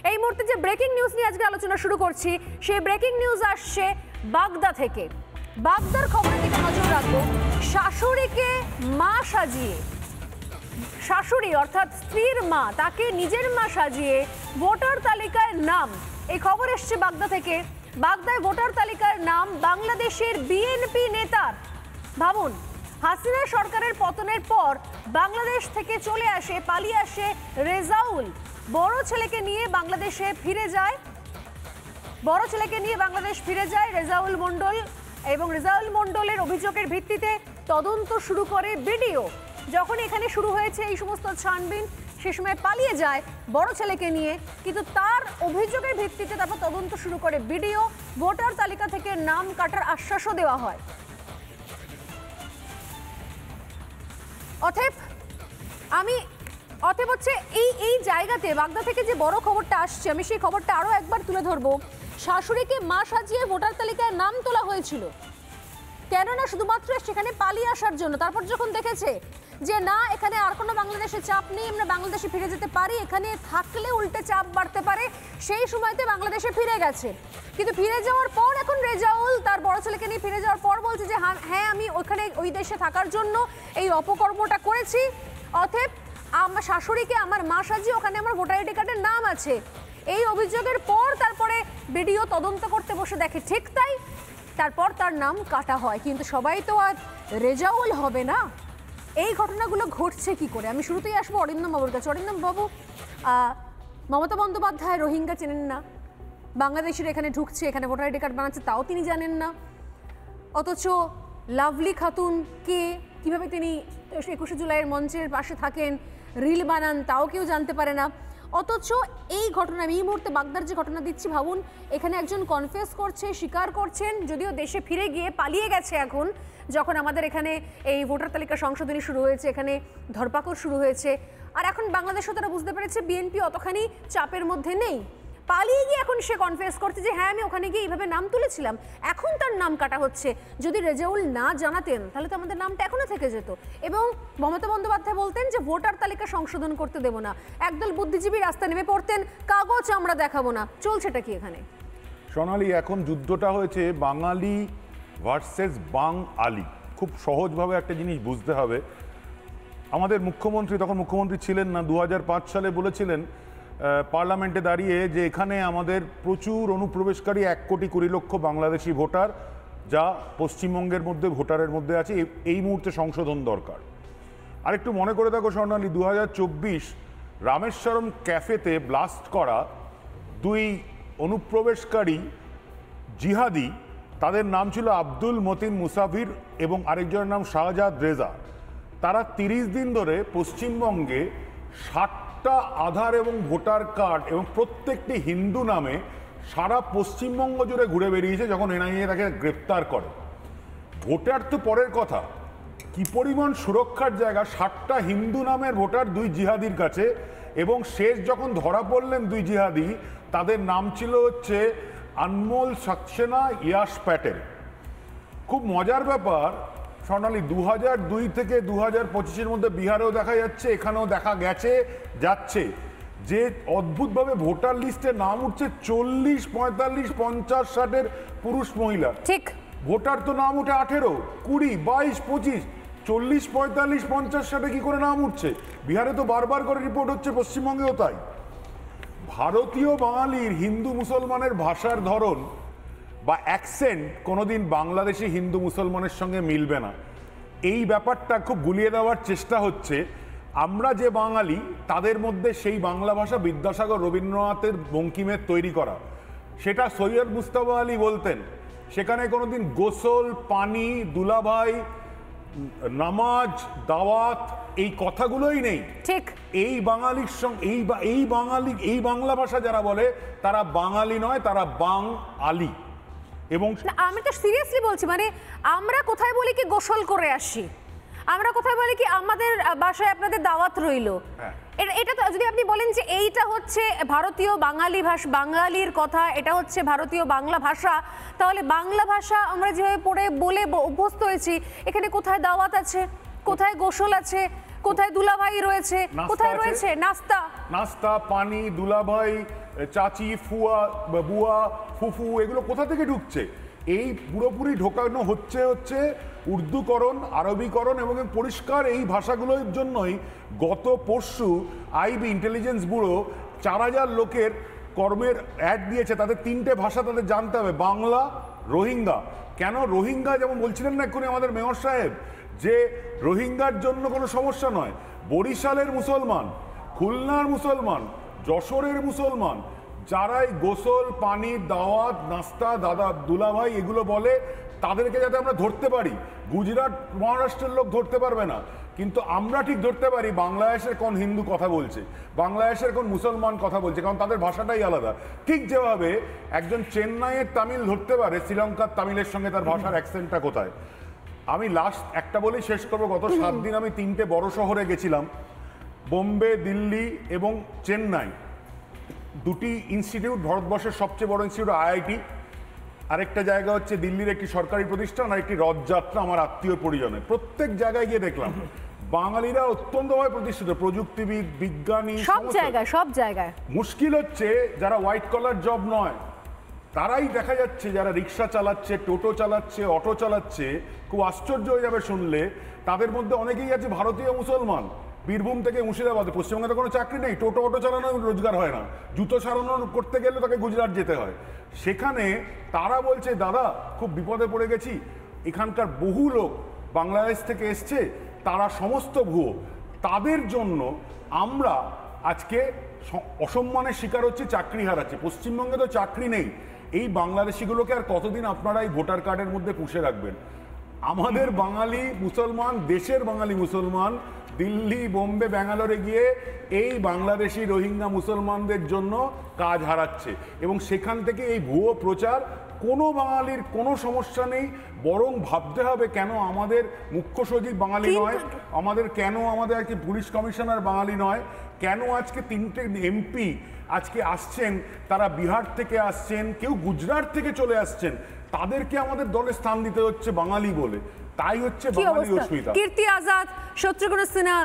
এই মুহূর্তে যে ব্রেকিং নিউজ নিয়ে আজকে আলোচনা শুরু করছি, সেই ব্রেকিং নিউজ আসছে বাগদা থেকে। বাগদার খবরের দিকে নজর রাখবো। শাশুড়িকে মা সাজিয়ে, শাশুড়ি অর্থাৎ স্ত্রীর মা, তাকে নিজের মা সাজিয়ে ভোটার তালিকায় নাম। এই খবর এসছে বাগদা থেকে। বাগদায় ভোটার তালিকার নাম বাংলাদেশের বিএনপি নেতার। ভাবুন, হাসিনা সরকারের পতনের পর বাংলাদেশ থেকে চলে আসে, পালিয়ে আসে রেজাউল। বড় ছেলেকে নিয়ে বাংলাদেশে ফিরে যায়, বড় ছেলেকে নিয়ে বাংলাদেশ ফিরে যায় রেজাউল মণ্ডল, এবং রেজাউল মণ্ডলের অভিযোগের ভিত্তিতে তদন্ত শুরু করে বিডিও। যখন এখানে শুরু হয়েছে এই সমস্ত ছানবিন, সে সময় পালিয়ে যায় বড় ছেলেকে নিয়ে, কিন্তু তার অভিযোগের ভিত্তিতে তারপর তদন্ত শুরু করে বিডিও। ভোটার তালিকা থেকে নাম কাটার আশ্বাসও দেওয়া হয়। অতএব হচ্ছে এই জায়গাতে বাগদা থেকে যে বড় খবরটা আসছে, আমি সেই খবরটা আরো একবার তুলে ধরবো। শাশুড়িকে মা সাজিয়ে ভোটার তালিকায় নাম তোলা হয়েছিল, কেননা শুধুমাত্র সেখানে পালিয়ে আসার জন্য। তারপর যখন দেখেছে যে না, এখানে আর কোনো বাংলাদেশে চাপ নেই, আমরা বাংলাদেশে ফিরে যেতে পারি, এখানে থাকলে উল্টে চাপ বাড়তে পারে, সেই সময়তে বাংলাদেশে ফিরে গেছে। কিন্তু ফিরে যাওয়ার পর এখন রেজাউল তার বড় ছেলেকে নিয়ে ফিরে যাওয়ার পর বলছে যে হ্যাঁ, আমি ওখানে ওই দেশে থাকার জন্য এই অপকর্মটা করেছি। অতএব আমার শাশুড়িকে আমার মা সাজিয়ে ওখানে আমার ভোটার আইডি কার্ডের নাম আছে। এই অভিযোগের পর তারপরে বিডিও তদন্ত করতে বসে দেখে ঠিক তাই, তারপর তার নাম কাটা হয়। কিন্তু সবাই তো আর রেজাউল হবে না। এই ঘটনাগুলো ঘটছে কি করে? আমি শুরুতেই আসবো অরিন্দম বাবুর কাছে। অরিন্দম বাবু, মমতা বন্দ্যোপাধ্যায় রোহিঙ্গা চেনেন না, বাংলাদেশের এখানে ঢুকছে, এখানে ভোটার আইডি কার্ড বানাচ্ছে, তাও তিনি জানেন না। অথচ লাভলি খাতুন কে, কিভাবে তিনি 21শে জুলাইয়ের মঞ্চের পাশে থাকেন, রিল বানান, তাও কেউ জানতে পারে না। অথচ এই ঘটনা, আমি এই মুহূর্তে বাগদার যে ঘটনা দিচ্ছি, ভাবুন, এখানে একজন কনফেস করছে, স্বীকার করছেন, যদিও দেশে ফিরে গিয়ে পালিয়ে গেছে। এখন যখন আমাদের এখানে এই ভোটার তালিকা সংশোধনী শুরু হয়েছে, এখানে ধরপাকড় শুরু হয়েছে, আর এখন বাংলাদেশও তারা বুঝতে পেরেছে বিএনপি অতখানি চাপের মধ্যে নেই, পালিয়ে গিয়ে এখন সে কনফেস করছে যে হ্যাঁ, আমি ওখানে গিয়ে এইভাবে নাম তুলেছিলাম। এখন তার নাম কাটা হচ্ছে। যদি রেজাউল না জানাতেন তাহলে তো আমাদের নামটা এখনো থেকে যেত। এবং মমতা বন্দ্যোপাধ্যায় বলতেন যে ভোটার তালিকা সংশোধন করতে দেব না, একদল বুদ্ধিজীবী রাস্তা নেমে পড়তেন, কাগজ আমরা দেখাবো না। চলছেটা কি এখানে? সোনালি, এখন যুদ্ধটা হয়েছে বাঙালি ভার্সেস বাং আলি। খুব সহজভাবে একটা জিনিস বুঝতে হবে। আমাদের মুখ্যমন্ত্রী, তখন মুখ্যমন্ত্রী ছিলেন না, 2005 সালে বলেছিলেন পার্লামেন্টে দাঁড়িয়ে যে এখানে আমাদের প্রচুর অনুপ্রবেশকারী, 1,20,00,000 বাংলাদেশি ভোটার, যা পশ্চিমবঙ্গের মধ্যে ভোটারের মধ্যে আছে, এই মুহূর্তে সংশোধন দরকার। আর একটু মনে করে দেখো সোনালি, 2024 রামেশ্বরম ক্যাফেতে ব্লাস্ট করা 2 অনুপ্রবেশকারী জিহাদি, তাদের নাম ছিল আব্দুল মতিন মুসাফির এবং আরেকজনের নাম শাহজাদ রেজা। তারা 30 দিন ধরে পশ্চিমবঙ্গে 60টা আধার এবং ভোটার কার্ড এবং প্রত্যেকটি হিন্দু নামে সারা পশ্চিমবঙ্গ জুড়ে ঘুরে বেরিয়েছে যখন এনআইএ তাকে গ্রেপ্তার করে। ভোটার তো পরের কথা, কি পরিমাণ সুরক্ষার জায়গা 60টা হিন্দু নামের ভোটার 2 জিহাদির কাছে। এবং শেষ যখন ধরা পড়লেন 2 জিহাদি, তাদের নাম ছিল হচ্ছে আনমোল সাক্সেনা, ইয়াশ প্যাটেল। খুব মজার ব্যাপার সোনালি, 2002 থেকে 2025-এর মধ্যে বিহারেও দেখা যাচ্ছে, এখানেও দেখা গেছে, যাচ্ছে, যে অদ্ভুতভাবে ভোটার লিস্টে নাম উঠছে 40, 45, 50, 60-এর পুরুষ মহিলা। ঠিক, ভোটার তো নাম উঠে 18, 20, 22, 25, 40, 45, 50, 60-এ কি করে নাম উঠছে? বিহারে তো বারবার করে রিপোর্ট হচ্ছে, পশ্চিমবঙ্গেও তাই। ভারতীয় বাঙালির হিন্দু মুসলমানের ভাষার ধরন বা অ্যাকসেন্ট কোনোদিন বাংলাদেশি হিন্দু মুসলমানের সঙ্গে মিলবে না। এই ব্যাপারটা খুব গুলিয়ে দেওয়ার চেষ্টা হচ্ছে। আমরা যে বাঙালি, তাদের মধ্যে সেই বাংলা ভাষা বিদ্যাসাগর, রবীন্দ্রনাথের বঙ্কিমের তৈরি করা, সেটা সৈয়দ মুজতবা আলী বলতেন। সেখানে কোনোদিন গোসল, পানি, দুলাভাই, নামাজ, দাওয়াত, এই কথাগুলোই নেই। ঠিক, এই বাঙালির সঙ্গে এই বাংলা ভাষা যারা বলে তারা বাঙালি নয়, তারা বাং আলি। এবং আমি তো সিরিয়াসলি বলছি, মানে আমরা কোথায় বলি কি গোসল করে আসি, আমরা কোথায় বলি কি আমাদের বাসায় আপনাদের দাওয়াত রইলো। এটা তো যদি আপনি বলেন যে এইটা হচ্ছে ভারতীয় বাঙালি ভাষা, বাঙালির কথা, এটা হচ্ছে ভারতীয় বাংলা ভাষা, তাহলে বাংলা ভাষা আমরা যেভাবে পড়ে বলে অভ্যস্ত হয়েছি, এখানে কোথায় দাওয়াত আছে, কোথায় গোসল আছে, কোথায় দুলাভাই রয়েছে, কোথায় রয়েছে নাস্তা, পানি, দুলাভাই, চাচি, ফুয়া, বুয়া, ফুফু এগুলো কোথা থেকে ঢুকছে? এই পুরোপুরি ঢোকানো হচ্ছে উর্দুকরণ, আরবিকরণ এবং পরিষ্কার এই ভাষাগুলোর জন্যই গত পরশু আইবি ইন্টেলিজেন্স ব্যুরো 4000 লোকের কর্মের অ্যাড দিয়েছে। তাদের 3টে ভাষা তাদের জানতে হবে, বাংলা, রোহিঙ্গা। কেন রোহিঙ্গা? যেমন বলছিলেন না এক্ষুনি আমাদের মেয়র সাহেব, যে রোহিঙ্গার জন্য কোনো সমস্যা নয়, বরিশালের মুসলমান, খুলনার মুসলমান, যশোরের মুসলমান, যারাই গোসল, পানি, দাওয়াত, নাস্তা, দাদা, দুলাভাই এগুলো বলে, তাদেরকে যাতে আমরা ধরতে পারি। গুজরাট, মহারাষ্ট্রের লোক ধরতে পারবে না, কিন্তু আমরা ঠিক ধরতে পারি বাংলাদেশের কোন হিন্দু কথা বলছে, বাংলাদেশের কোন মুসলমান কথা বলছে, কারণ তাদের ভাষাটাই আলাদা। ঠিক যেভাবে একজন চেন্নাইয়ের তামিল ধরতে পারে শ্রীলঙ্কার তামিলের সঙ্গে তার ভাষার অ্যাকসেন্টটা কোথায়। আমি লাস্ট একটা বলেই শেষ করবো। গত 7 দিন আমি 3টে বড় শহরে গেছিলাম, বোম্বে, দিল্লি এবং চেন্নাই। 2টি ইনস্টিটিউট, ভারতবর্ষের সবচেয়ে বড় ইনস্টিটিউট আইআইটি, আরেকটা জায়গা হচ্ছে দিল্লির একটি সরকারি প্রতিষ্ঠান, আর একটি রথযাত্রা আমার আত্মীয় পরিজনে। প্রত্যেক জায়গায় গিয়ে দেখলাম বাঙালিরা অত্যন্তভাবে প্রতিষ্ঠিত, প্রযুক্তিবিদ, বিজ্ঞানী, সব জায়গায়। মুশকিল হচ্ছে যারা হোয়াইট কলার জব নয়, তারাই দেখা যাচ্ছে যারা রিক্সা চালাচ্ছে, টোটো চালাচ্ছে, অটো চালাচ্ছে। খুব আশ্চর্য হয়ে যাবে শুনলে, তাদের মধ্যে অনেকেই আছে ভারতীয় মুসলমান। বীরভূম থেকে মুর্শিদাবাদে, পশ্চিমবঙ্গে তো কোনো চাকরি নেই, টোটো অটো চালানো রোজগার হয় না, জুতো সারানো করতে গেলে তাকে গুজরাট যেতে হয়। সেখানে তারা বলছে দাদা খুব বিপদে পড়ে গেছি, এখানকার বহু লোক বাংলাদেশ থেকে এসছে, তারা সমস্ত ভুয়ো, তাদের জন্য আমরা আজকে অসম্মানের শিকার হচ্ছে, চাকরি হারাচ্ছে। পশ্চিমবঙ্গে তো চাকরি নেই, এই বাংলাদেশিগুলোকে আর কতদিন আপনারা এই ভোটার কার্ডের মধ্যে পুষে রাখবেন? আমাদের বাঙালি মুসলমান, দেশের বাঙালি মুসলমান দিল্লি, বোম্বে, ব্যাঙ্গালোরে গিয়ে এই বাংলাদেশি রোহিঙ্গা মুসলমানদের জন্য কাজ হারাচ্ছে, এবং সেখান থেকে এই ভুয়ো প্রচার। কোনো বাঙালির কোনো সমস্যা নেই, বরং ভাবতে হবে কেন আমাদের মুখ্য সচিব বাঙালি নয়, কেন আমাদের আর কি পুলিশ কমিশনার বাঙালি নয়, কেন আজকে 3টে এমপি আজকে আসছেন, তারা বিহার থেকে আসছেন, কেউ গুজরাট থেকে চলে আসছেন, তাদেরকে আমাদের দলে স্থান দিতে হচ্ছে বাঙালি বলে। তাই হচ্ছে বাঙালি অস্মিতা। কীর্তি আজাদ, শত্রুঘ্ন সিনহা,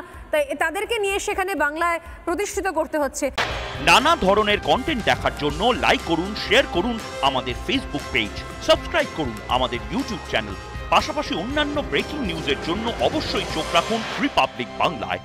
তাদেরকে নিয়ে সেখানে বাংলায় প্রতিষ্ঠিত করতে হচ্ছে। নানা ধরনের কন্টেন্ট দেখার জন্য লাইক করুন, শেয়ার করুন আমাদের ফেসবুক পেজ, সাবস্ক্রাইব করুন আমাদের ইউটিউব চ্যানেল। পাশাপাশি অন্যান্য ব্রেকিং নিউজের জন্য অবশ্যই চোখ রাখুন রিপাবলিক বাংলায়।